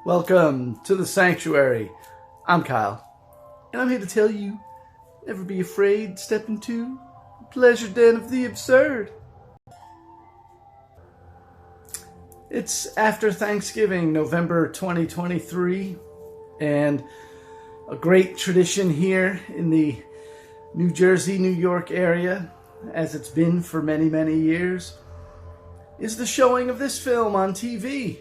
Welcome to the Sanctuary. I'm Kyle, and I'm here to tell you, never be afraid, step into the pleasure den of the absurd. It's after Thanksgiving, November 2023, and a great tradition here in the New Jersey, New York area, as it's been for many, many years, is the showing of this film on TV.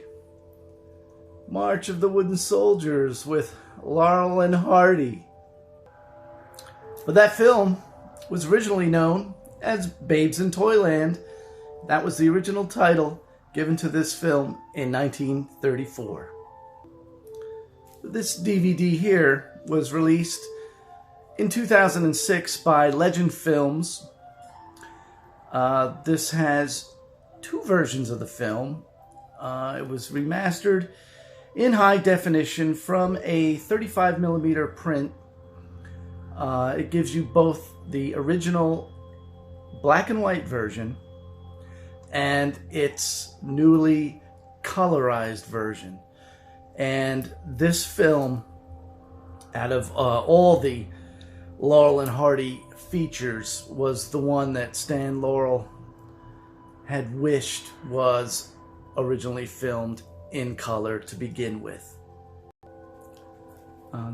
March of the Wooden Soldiers with Laurel and Hardy. But that film was originally known as Babes in Toyland. That was the original title given to this film in 1934. This DVD here was released in 2006 by Legend Films. This has two versions of the film. It was remastered in high definition from a 35mm print. It gives you both the original black and white version and its newly colorized version. And this film, out of all the Laurel and Hardy features, was the one that Stan Laurel had wished was originally filmed in color to begin with.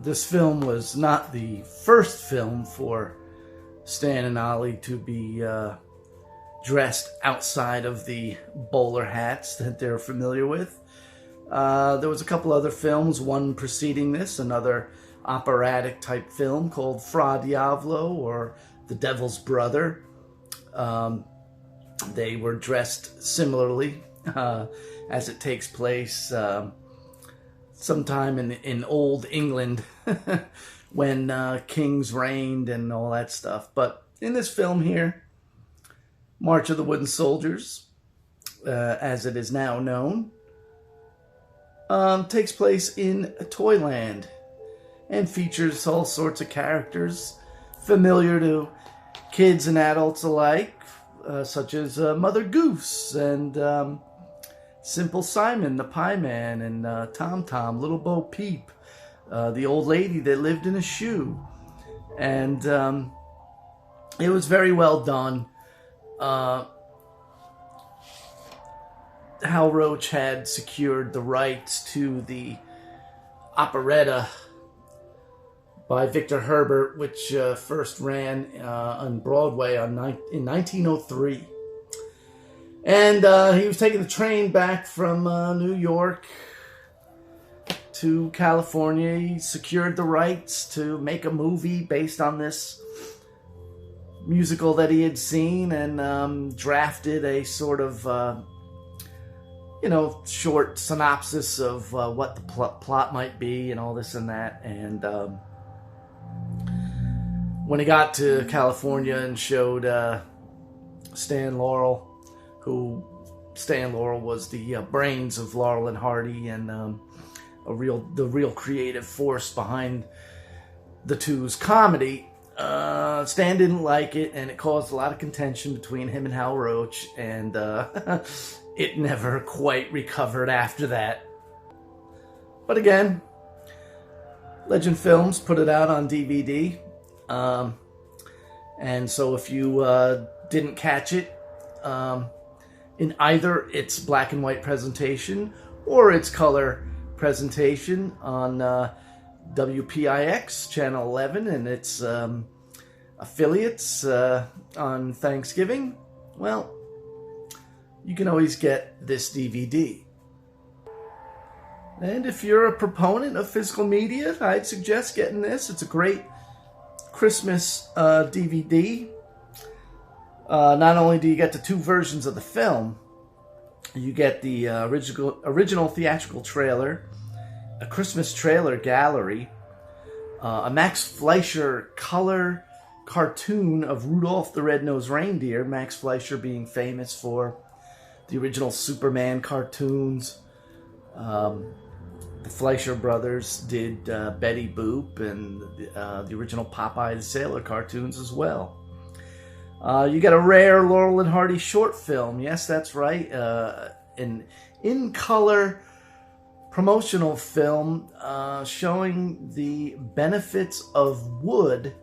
This film was not the first film for Stan and Ollie to be dressed outside of the bowler hats that they're familiar with. There was a couple other films, one preceding this, another operatic type film called Fra Diavolo, or The Devil's Brother. They were dressed similarly, as it takes place sometime in old England when kings reigned and all that stuff. But in this film here, March of the Wooden Soldiers, as it is now known, takes place in Toyland and features all sorts of characters familiar to kids and adults alike, such as Mother Goose and Simple Simon, the Pie Man, and Tom Tom, Little Bo Peep, the old lady that lived in a shoe. And it was very well done. Hal Roach had secured the rights to the operetta by Victor Herbert, which first ran on Broadway in 1903. And he was taking the train back from New York to California. He secured the rights to make a movie based on this musical that he had seen, and drafted a sort of, short synopsis of what the plot might be and all this and that. And when he got to California and showed Stan Laurel, Stan Laurel was the brains of Laurel and Hardy, and the real creative force behind the two's comedy. Stan didn't like it, and it caused a lot of contention between him and Hal Roach, and it never quite recovered after that. But again, Legend Films put it out on DVD, and so if you didn't catch it, in either its black and white presentation or its color presentation on WPIX Channel 11 and its affiliates on Thanksgiving, well, you can always get this DVD. And if you're a proponent of physical media, I'd suggest getting this. It's a great Christmas DVD. Not only do you get the two versions of the film, you get the original theatrical trailer, a Christmas trailer gallery, a Max Fleischer color cartoon of Rudolph the Red-Nosed Reindeer, Max Fleischer being famous for the original Superman cartoons. The Fleischer brothers did Betty Boop and the original Popeye the Sailor cartoons as well. You get a rare Laurel and Hardy short film. Yes, that's right. An in-color promotional film showing the benefits of wood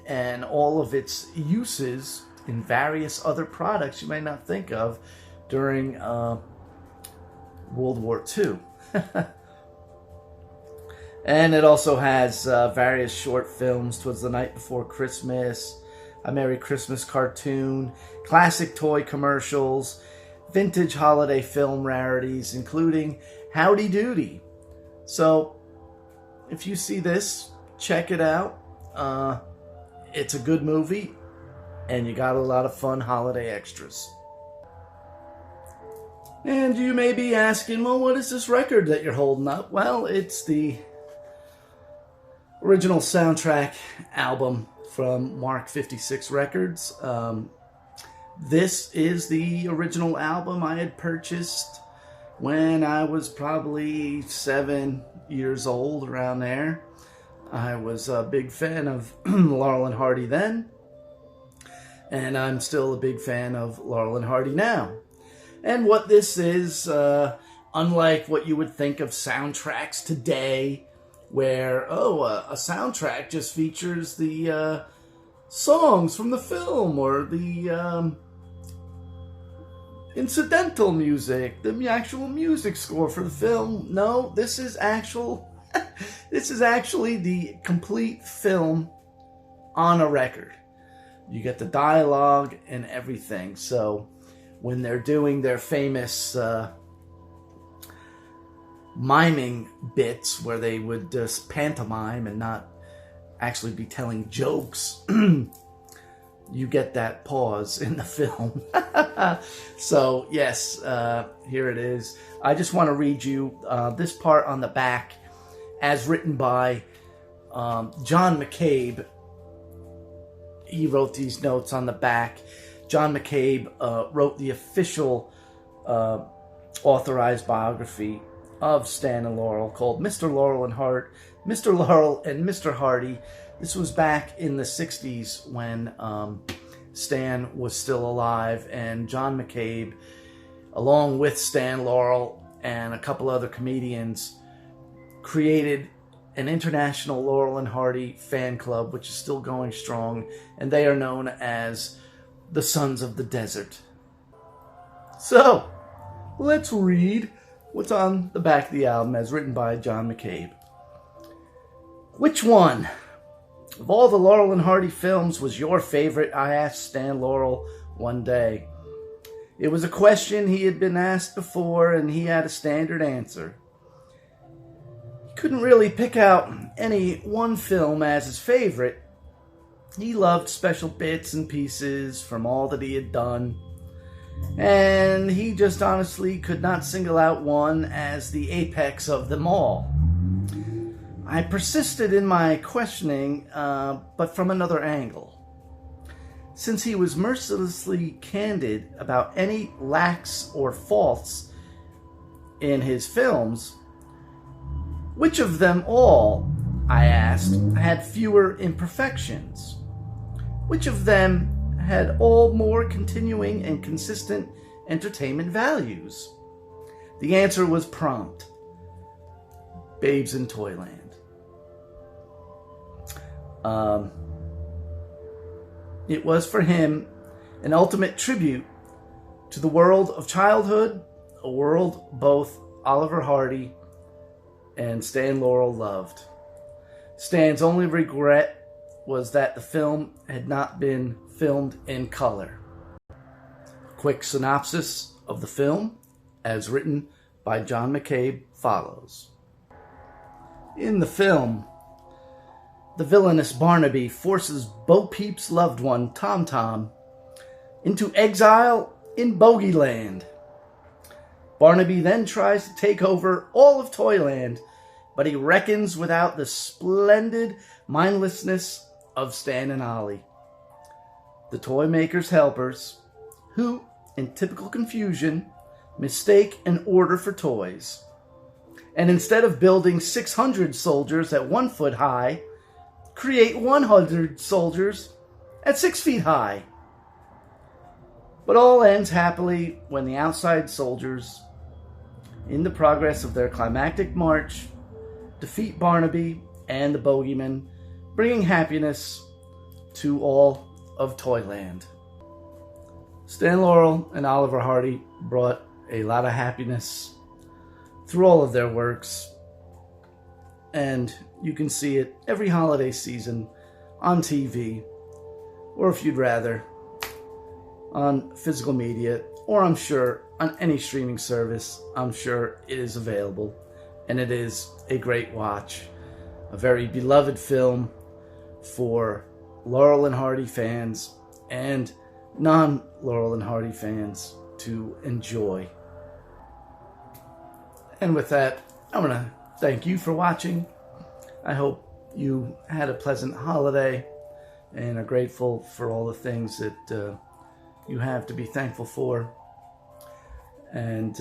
and all of its uses in various other products you may not think of during World War II. And it also has various short films, "Twas the Night Before Christmas," "A Merry Christmas Cartoon," classic toy commercials, vintage holiday film rarities, including Howdy Doody. So, if you see this, check it out. It's a good movie, and you got a lot of fun holiday extras. And you may be asking, well, what is this record that you're holding up? Well, it's the original soundtrack album from Mark 56 Records. This is the original album I had purchased when I was probably 7 years old, around there. I was a big fan of Laurel and Hardy then, and I'm still a big fan of Laurel and Hardy now. And what this is, unlike what you would think of soundtracks today, where, a soundtrack just features the songs from the film or the incidental music, the actual music score for the film. No, this is this is actually the complete film on a record. You get the dialogue and everything. So when they're doing their famous miming bits where they would just pantomime and not actually be telling jokes, you get that pause in the film. So yes, here it is. I just want to read you this part on the back, as written by John McCabe. He wrote these notes on the back. John McCabe wrote the official authorized biography of Stan and Laurel, called Mr. Laurel and Mr. Laurel and Mr. Hardy. This was back in the 60s when Stan was still alive, and John McCabe, along with Stan Laurel and a couple other comedians, created an international Laurel and Hardy fan club, which is still going strong, and they are known as the Sons of the Desert. So, let's read what's on the back of the album, as written by John McCabe. Which one of all the Laurel and Hardy films was your favorite? I asked Stan Laurel one day. It was a question he had been asked before, and he had a standard answer. He couldn't really pick out any one film as his favorite. He loved special bits and pieces from all that he had done, and he just honestly could not single out one as the apex of them all. I persisted in my questioning, but from another angle. Since he was mercilessly candid about any lacks or faults in his films, which of them all, I asked, had fewer imperfections? Which of them had all more continuing and consistent entertainment values? The answer was prompt. Babes in Toyland. It was for him an ultimate tribute to the world of childhood, a world both Oliver Hardy and Stan Laurel loved. Stan's only regret was that the film had not been filmed in color. A quick synopsis of the film, as written by John McCabe, follows. In the film, the villainous Barnaby forces Bo Peep's loved one, Tom Tom, into exile in Bogeyland. Barnaby then tries to take over all of Toyland, but he reckons without the splendid mindlessness of Stan and Ollie, the toy maker's helpers, who, in typical confusion, mistake an order for toys. And instead of building 600 soldiers at 1 foot high, create 100 soldiers at 6 feet high. But all ends happily when the outside soldiers in the progress of their climactic march, defeat Barnaby and the Bogeyman, bringing happiness to all of Toyland. Stan Laurel and Oliver Hardy brought a lot of happiness through all of their works, and you can see it every holiday season on TV, or if you'd rather, on physical media, or I'm sure on any streaming service. I'm sure it is available, and it is a great watch, a very beloved film for Laurel and Hardy fans and non-Laurel and Hardy fans to enjoy. And with that, I'm going to thank you for watching. I hope you had a pleasant holiday and are grateful for all the things that you have to be thankful for. And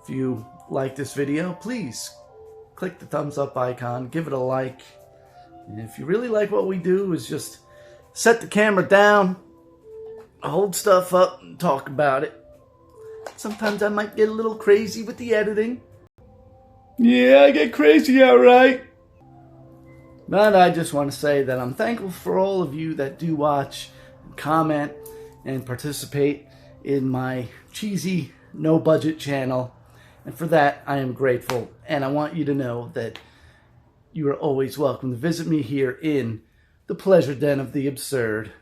if you like this video, please click the thumbs up icon, give it a like. And if you really like what we do, is just set the camera down, hold stuff up, and talk about it. Sometimes I might get a little crazy with the editing. Yeah, I get crazy, alright. But I just want to say that I'm thankful for all of you that do watch, comment, and participate in my cheesy, no-budget channel. And for that, I am grateful. And I want you to know that you are always welcome to visit me here in the Pleasure Den of the Absurd.